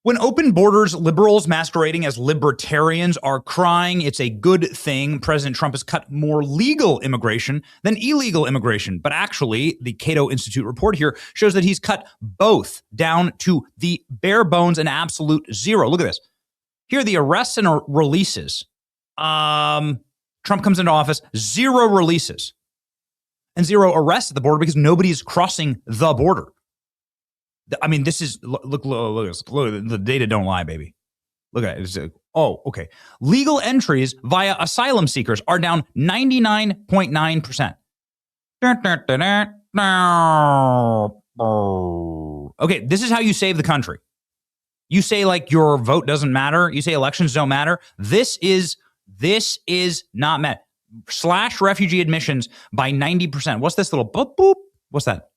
When open borders, liberals masquerading as libertarians are crying it's a good thing. President Trump has cut more legal immigration than illegal immigration. But actually, the Cato Institute report here shows that he's cut both down to the bare bones and absolute zero. Look at this. Here are the arrests and releases. Trump comes into office, 0 releases and 0 arrests at the border because nobody's crossing the border. I mean, this is, look, the data don't lie, baby. Look at it. Okay. Legal entries via asylum seekers are down 99.9%. Okay, this is how you save the country. You say like your vote doesn't matter. You say elections don't matter. This is not met. Slash refugee admissions by 90%. What's this little boop boop? What's that?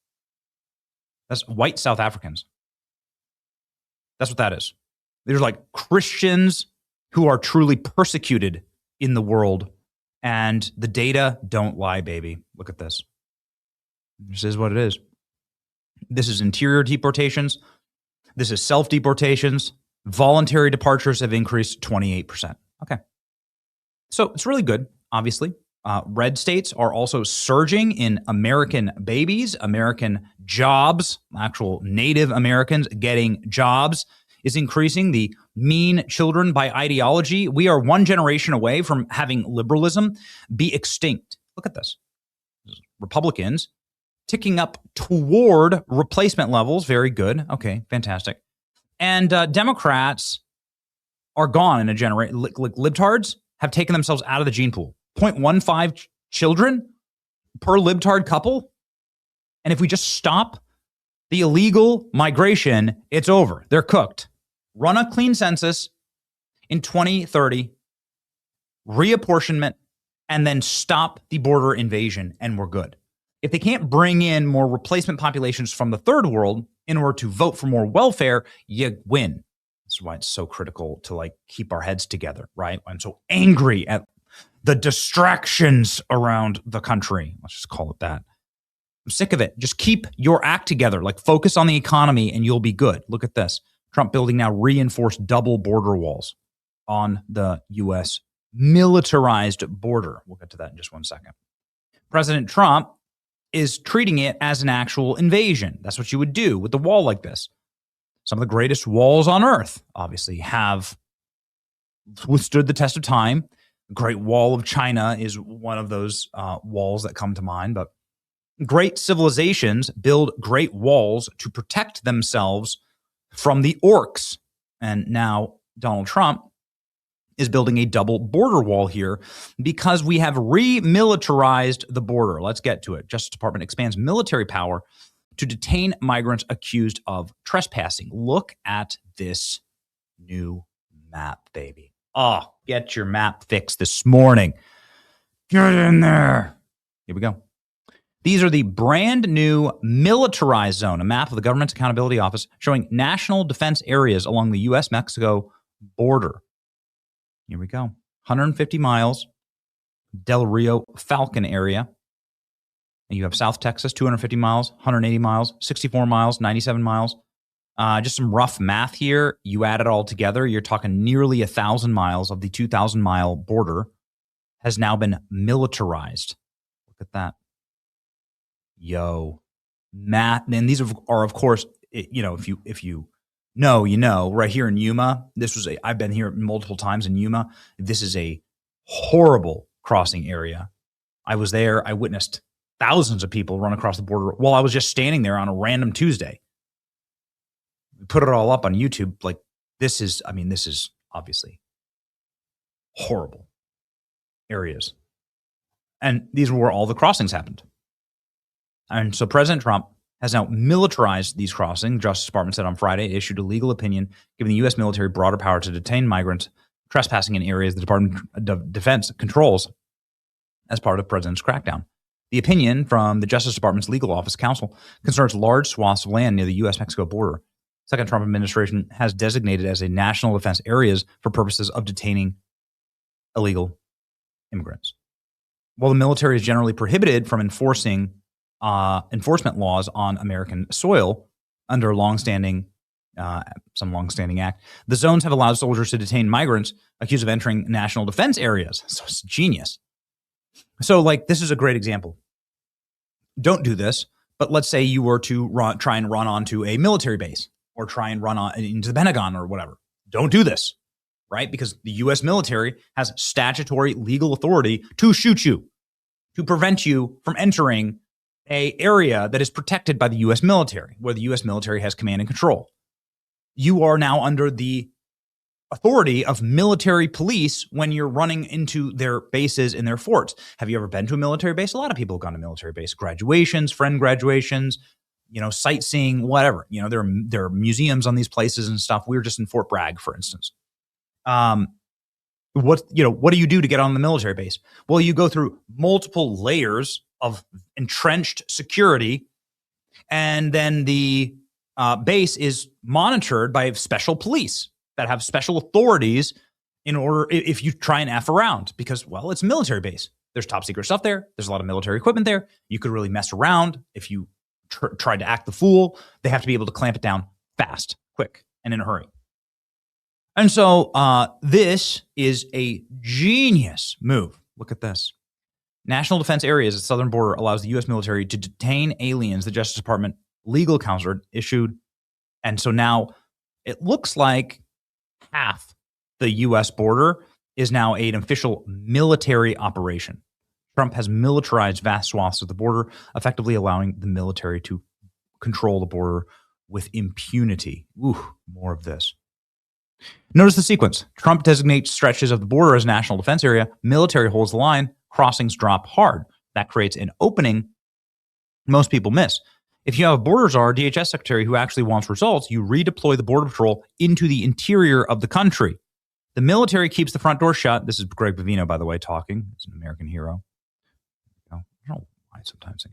That's white South Africans. That's what that is. There's like Christians who are truly persecuted in the world, and the data don't lie, baby. Look at this. This is what it is. This is interior deportations. This is self-deportations. Voluntary departures have increased 28%. Okay. So it's really good, obviously. Red states are also surging in American babies, American jobs, actual Native Americans getting jobs is increasing. The mean children by ideology. We are one generation away from having liberalism be extinct. Look at this. Republicans ticking up toward replacement levels. Very good. Okay, fantastic. And Democrats are gone in a generation. Like libtards have taken themselves out of the gene pool. 0.15 children per libtard couple. And if we just stop the illegal migration, it's over. They're cooked. Run a clean census in 2030, reapportionment, and then stop the border invasion, and we're good. If they can't bring in more replacement populations from the third world in order to vote for more welfare, you win. That's why it's so critical to like keep our heads together, right? I'm so angry at the distractions around the country. Let's just call it that. I'm sick of it. Just keep your act together. Like focus on the economy and you'll be good. Look at this. Trump building now reinforced double border walls on the U.S. militarized border. We'll get to that in just one second. President Trump is treating it as an actual invasion. That's what you would do with the wall like this. Some of the greatest walls on earth, obviously, have withstood the test of time. The Great Wall of China is one of those walls that come to mind. But great civilizations build great walls to protect themselves from the orcs. And now Donald Trump is building a double border wall here because we have remilitarized the border. Let's get to it. Justice Department expands military power to detain migrants accused of trespassing. Look at this new map, baby. Oh, get your map fixed this morning. Get in there. Here we go. These are the brand new militarized zone, a map of the Government's Accountability Office showing national defense areas along the U.S.-Mexico border. Here we go. 150 miles, Del Rio Falcon area. And you have South Texas, 250 miles, 180 miles, 64 miles, 97 miles. Just some rough math here. You add it all together, you're talking nearly 1,000 miles of the 2,000-mile border has now been militarized. Look at that. Yo. Math. And these are of course, you know, if you know, you know, right here in Yuma, I've been here multiple times in Yuma. This is a horrible crossing area. I was there. I witnessed thousands of people run across the border while I was just standing there on a random Tuesday. We put it all up on YouTube. Like this is obviously horrible areas. And these were where all the crossings happened. And so President Trump has now militarized these crossings. Justice Department said on Friday it issued a legal opinion giving the U.S. military broader power to detain migrants trespassing in areas the Department of Defense controls as part of the president's crackdown. The opinion from the Justice Department's legal office counsel concerns large swaths of land near the U.S.-Mexico border. Second Trump administration has designated as a national defense areas for purposes of detaining illegal immigrants. While the military is generally prohibited from enforcement laws on American soil under longstanding some longstanding act. The zones have allowed soldiers to detain migrants accused of entering national defense areas. So it's genius. So, like, this is a great example. Don't do this, but let's say you were to try and run onto a military base or try and run into the Pentagon or whatever. Don't do this, right? Because the U.S. military has statutory legal authority to shoot you, to prevent you from entering an area that is protected by the U.S. military, where the U.S. military has command and control. You are now under the authority of military police when you're running into their bases and their forts. Have you ever been to a military base? A lot of people have gone to military base graduations, friend graduations, sightseeing, whatever. There are museums on these places and stuff. We were just in Fort Bragg, for instance. What do you do to get on the military base? Well, you go through multiple layers of entrenched security, and then the base is monitored by special police that have special authorities in order if you try and F around, because, well, it's a military base. There's top secret stuff there. There's a lot of military equipment there. You could really mess around if you tried to act the fool. They have to be able to clamp it down fast, quick, and in a hurry. And so this is a genius move. Look at this. National defense areas at the southern border allows the U.S. military to detain aliens the Justice Department legal counsel issued. And so now it looks like half the U.S. border is now an official military operation. Trump has militarized vast swaths of the border, effectively allowing the military to control the border with impunity. Ooh, more of this. Notice the sequence. Trump designates stretches of the border as national defense area. Military holds the line. Crossings drop hard. That creates an opening most people miss. If you have a border czar, DHS secretary who actually wants results, you redeploy the border patrol into the interior of the country. The military keeps the front door shut. This is Greg Bavino, by the way, talking. He's an American hero. I don't know why sometimes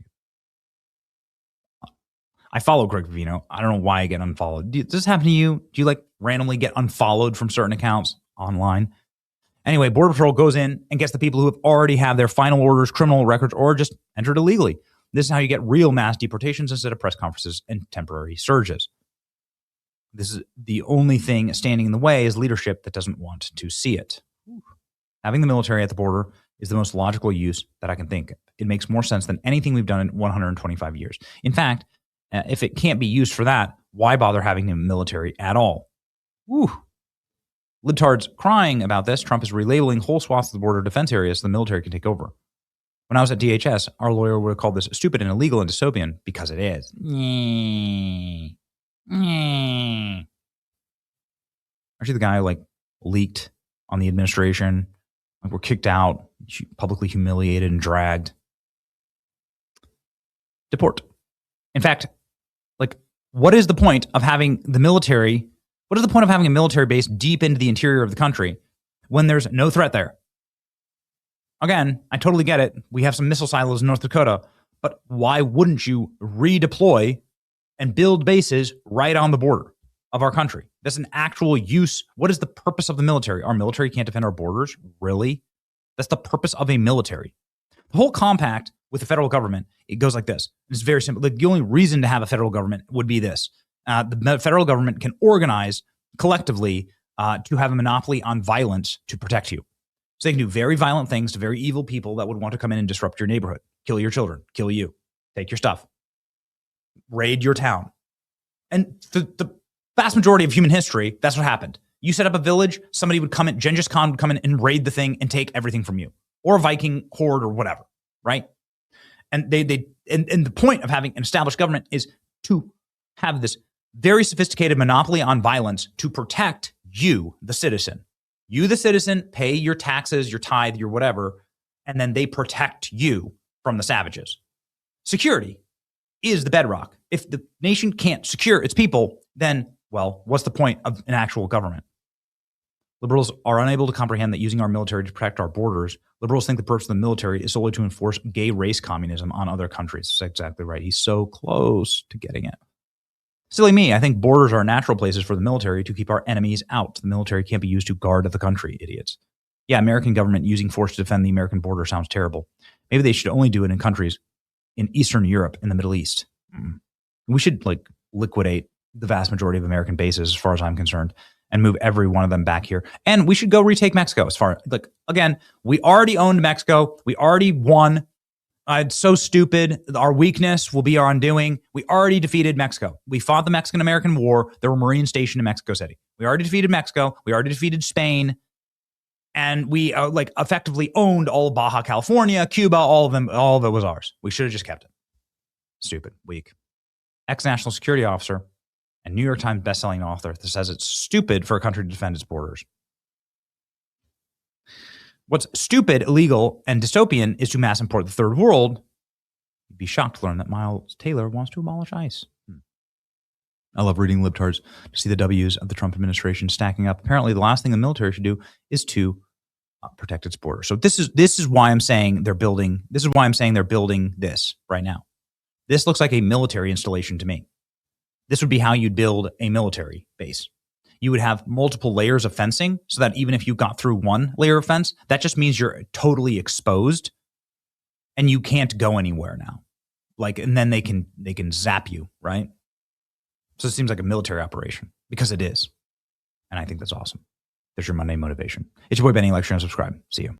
I follow Greg Bavino. I don't know why I get unfollowed. Does this happen to you? Do you like randomly get unfollowed from certain accounts online? Anyway, Border Patrol goes in and gets the people who have already have their final orders, criminal records, or just entered illegally. This is how you get real mass deportations instead of press conferences and temporary surges. This is the only thing standing in the way is leadership that doesn't want to see it. Having the military at the border is the most logical use that I can think of. It makes more sense than anything we've done in 125 years. In fact, if it can't be used for that, why bother having the military at all? Woo. Libtards crying about this. Trump is relabeling whole swaths of the border defense areas so the military can take over. When I was at DHS, our lawyer would have called this stupid and illegal and dystopian because it is. Aren't you the guy like leaked on the administration? Like we're kicked out, publicly humiliated and dragged. Deport. In fact, like, what is the point of having the military? What is the point of having a military base deep into the interior of the country when there's no threat there? Again, I totally get it. We have some missile silos in North Dakota, but why wouldn't you redeploy and build bases right on the border of our country? That's an actual use. What is the purpose of the military? Our military can't defend our borders? Really? That's the purpose of a military. The whole compact with the federal government, it goes like this. It's very simple. Like, the only reason to have a federal government would be this. The federal government can organize collectively to have a monopoly on violence to protect you. So they can do very violent things to very evil people that would want to come in and disrupt your neighborhood, kill your children, kill you, take your stuff, raid your town. And the vast majority of human history, that's what happened. You set up a village, somebody would come in, Genghis Khan would come in and raid the thing and take everything from you, or a Viking horde or whatever, right? And and the point of having an established government is to have this very sophisticated monopoly on violence to protect you, the citizen. You, the citizen, pay your taxes, your tithe, your whatever, and then they protect you from the savages. Security is the bedrock. If the nation can't secure its people, then, well, what's the point of an actual government? Liberals are unable to comprehend that using our military to protect our borders, liberals think the purpose of the military is solely to enforce gay race communism on other countries. That's exactly right. He's so close to getting it. Silly me, I think borders are natural places for the military to keep our enemies out. The military can't be used to guard the country, idiots. Yeah, American government using force to defend the American border sounds terrible. Maybe they should only do it in countries in Eastern Europe and the Middle East. We should, like, liquidate the vast majority of American bases, as far as I'm concerned, and move every one of them back here. And we should go retake Mexico. As far like again, we already owned Mexico. We already won. It's so stupid. Our weakness will be our undoing. We already defeated Mexico. We fought the Mexican-American War. There were Marines stationed in Mexico City. We already defeated Mexico. We already defeated Spain. And we effectively owned all of Baja California, Cuba, all of them. All of it was ours. We should have just kept it. Stupid, weak. Ex-national security officer and New York Times bestselling author that says it's stupid for a country to defend its borders. What's stupid, illegal, and dystopian is to mass import the third world. You'd be shocked to learn that Miles Taylor wants to abolish ICE. I love reading libtards to see the W's of the Trump administration stacking up. Apparently, the last thing the military should do is to protect its border. So this is why I'm saying they're building. This is why I'm saying they're building this right now. This looks like a military installation to me. This would be how you'd build a military base. You would have multiple layers of fencing so that even if you got through one layer of fence, that just means you're totally exposed and you can't go anywhere now. And then they can zap you, right? So it seems like a military operation because it is. And I think that's awesome. There's your Monday motivation. It's your boy Benny. Like, share, and subscribe. See you.